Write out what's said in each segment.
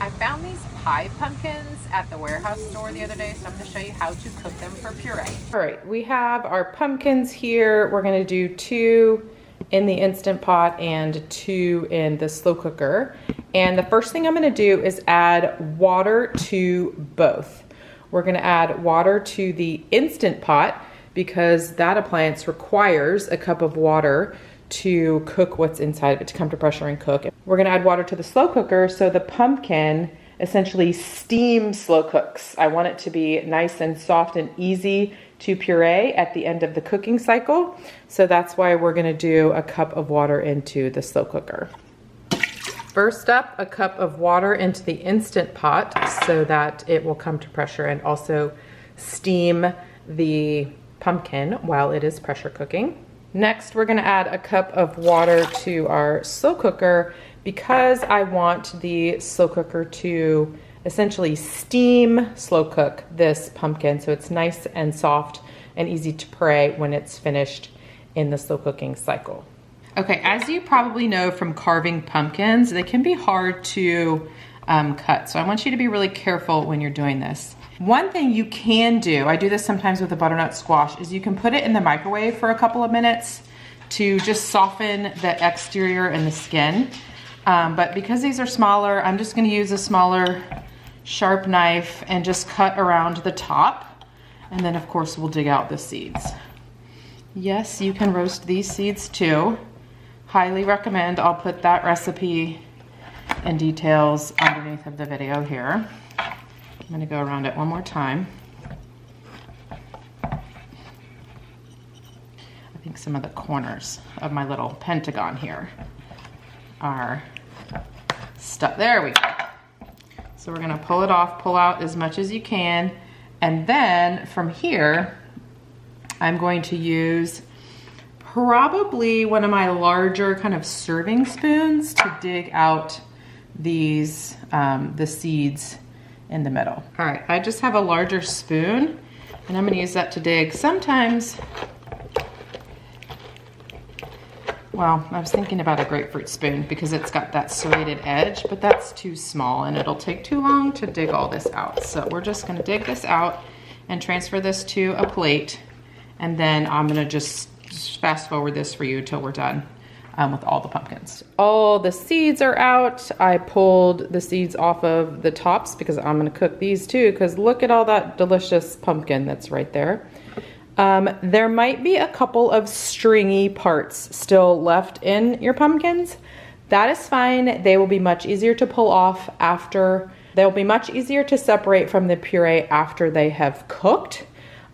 I found these pie pumpkins at the warehouse store the other day, so I'm going to show you how to cook them for puree. All right, we have our pumpkins here. We're going to do 2 in the Instant Pot and 2 in the slow cooker. And the first thing I'm going to do is add water to both. We're going to add water to the Instant Pot because that appliance requires a cup of water to cook what's inside of it, to come to pressure and cook. We're gonna add water to the slow cooker so the pumpkin essentially steam slow cooks. I want it to be nice and soft and easy to puree at the end of the cooking cycle. So that's why we're gonna do a cup of water into the slow cooker. First up, a cup of water into the Instant Pot so that it will come to pressure and also steam the pumpkin while it is pressure cooking. Next, we're gonna add a cup of water to our slow cooker because I want the slow cooker to essentially steam slow cook this pumpkin so it's nice and soft and easy to puree when it's finished in the slow cooking cycle. Okay, as you probably know from carving pumpkins, they can be hard to cut. So I want you to be really careful when you're doing this. One thing you can do, I do this sometimes with a butternut squash, is you can put it in the microwave for a couple of minutes to just soften the exterior and the skin. But because these are smaller, I'm just gonna use a smaller sharp knife and just cut around the top. And then of course we'll dig out the seeds. Yes, you can roast these seeds too. Highly recommend. I'll put that recipe and details underneath of the video here. I'm gonna go around it one more time. I think some of the corners of my little pentagon here are stuck. There we go. So we're gonna pull it off, pull out as much as you can. And then from here, I'm going to use probably one of my larger kind of serving spoons to dig out these, the seeds in the middle. All right, I just have a larger spoon and I'm gonna use that to dig. Sometimes, well, I was thinking about a grapefruit spoon because it's got that serrated edge, but that's too small and it'll take too long to dig all this out. So we're just gonna dig this out and transfer this to a plate. And then I'm gonna just fast forward this for you till we're done with all the pumpkins. All the seeds are out. I pulled the seeds off of the tops because I'm gonna cook these too, because look at all that delicious pumpkin that's right there. There might be a couple of stringy parts still left in your pumpkins. That is fine. They will be much easier to pull off after. They'll be much easier to separate from the puree after they have cooked.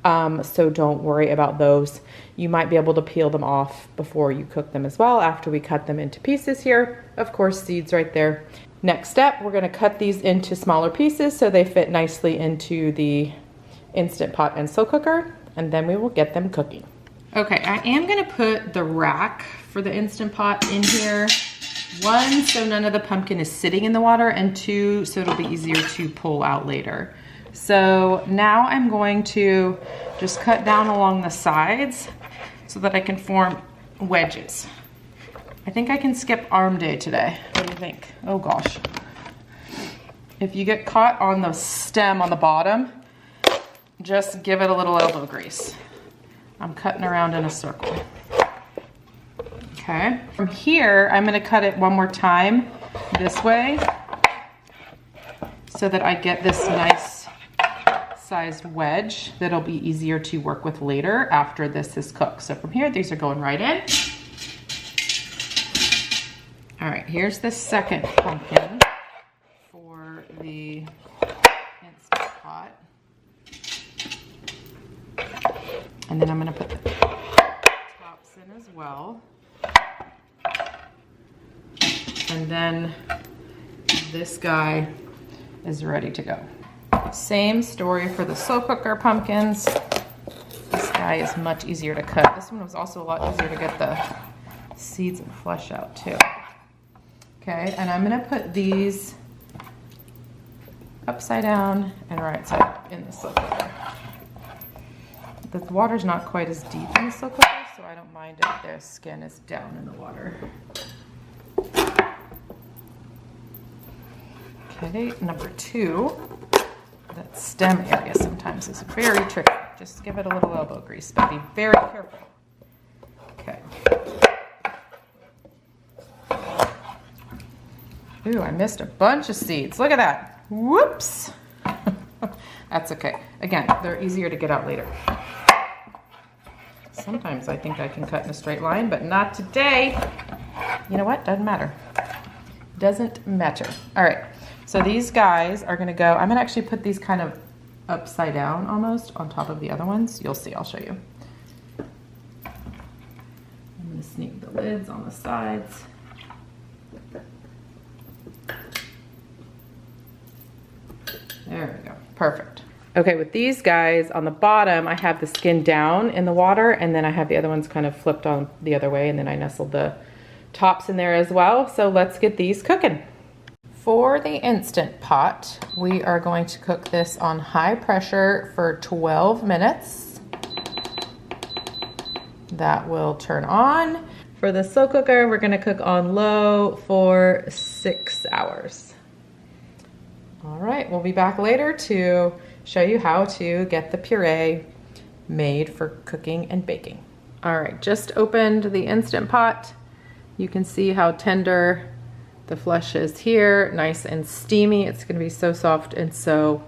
So don't worry about those. You might be able to peel them off before you cook them as well after we cut them into pieces here. Of course, seeds right there. Next step, we're gonna cut these into smaller pieces so they fit nicely into the Instant Pot and slow cooker, and then we will get them cooking. Okay, I am gonna put the rack for the Instant Pot in here. 1, so none of the pumpkin is sitting in the water, and 2, so it'll be easier to pull out later. So now I'm going to just cut down along the sides so that I can form wedges. I think I can skip arm day today. What do you think? Oh gosh. If you get caught on the stem on the bottom, just give it a little elbow grease. I'm cutting around in a circle. Okay. From here, I'm gonna cut it one more time this way so that I get this nice size wedge that'll be easier to work with later after this is cooked. So from here, these are going right in. All right, here's the second pumpkin for the Instant Pot. And then I'm gonna put the tops in as well. And then this guy is ready to go. Same story for the slow cooker pumpkins. This guy is much easier to cut. This one was also a lot easier to get the seeds and flesh out too. Okay, and I'm gonna put these upside down and right side up in the slow cooker. The water's not quite as deep in the slow cooker, so I don't mind if the skin is down in the water. Okay, number 2. That stem area sometimes is very tricky. Just give it a little elbow grease, but be very careful. Okay. Ooh, I missed a bunch of seeds. Look at that. Whoops. That's okay. Again, they're easier to get out later. Sometimes I think I can cut in a straight line, but not today. You know what? Doesn't matter. Doesn't matter. All right. So these guys are gonna go, I'm gonna actually put these kind of upside down almost on top of the other ones. You'll see, I'll show you. I'm gonna sneak the lids on the sides. There we go, perfect. Okay, with these guys on the bottom, I have the skin down in the water, and then I have the other ones kind of flipped on the other way, and then I nestled the tops in there as well. So let's get these cooking. For the Instant Pot, we are going to cook this on high pressure for 12 minutes. That will turn on. For the slow cooker, we're gonna cook on low for 6 hours. All right, we'll be back later to show you how to get the puree made for cooking and baking. All right, just opened the Instant Pot. You can see how tender the flesh is here, nice and steamy. It's gonna be so soft and so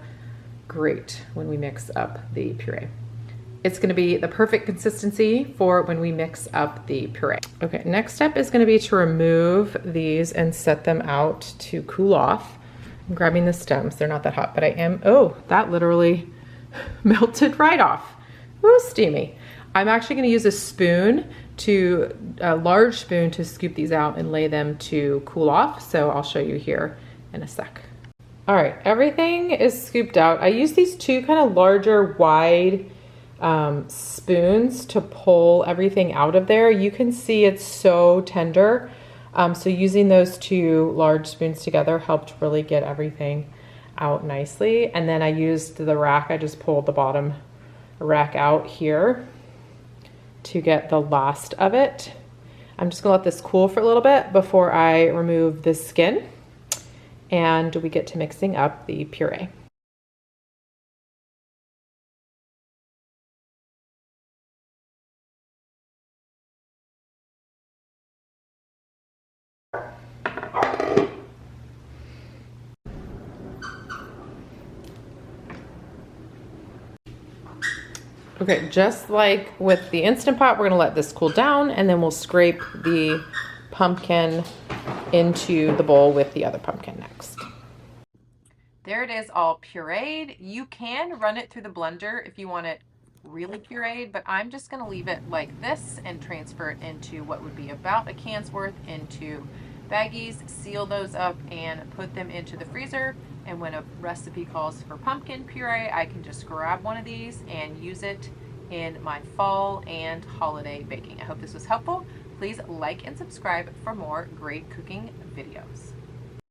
great when we mix up the puree. It's gonna be the perfect consistency for when we mix up the puree. Okay, next step is gonna be to remove these and set them out to cool off. I'm grabbing the stems, they're not that hot, but I am, oh, that literally melted right off. Ooh, steamy. I'm actually gonna use a large spoon to scoop these out and lay them to cool off. So I'll show you here in a sec. All right, everything is scooped out. I use these 2 kind of larger, wide spoons to pull everything out of there. You can see it's so tender. So using those 2 large spoons together helped really get everything out nicely. And then I used the rack. I just pulled the bottom rack out here to get the last of it. I'm just gonna let this cool for a little bit before I remove the skin, and we get to mixing up the puree. Okay, just like with the Instant Pot, we're gonna let this cool down, and then we'll scrape the pumpkin into the bowl with the other pumpkin next. There it is, all pureed. You can run it through the blender if you want it really pureed, but I'm just gonna leave it like this and transfer it into what would be about a can's worth into baggies, seal those up, and put them into the freezer. And when a recipe calls for pumpkin puree, I can just grab one of these and use it in my fall and holiday baking. I hope this was helpful. Please like and subscribe for more great cooking videos.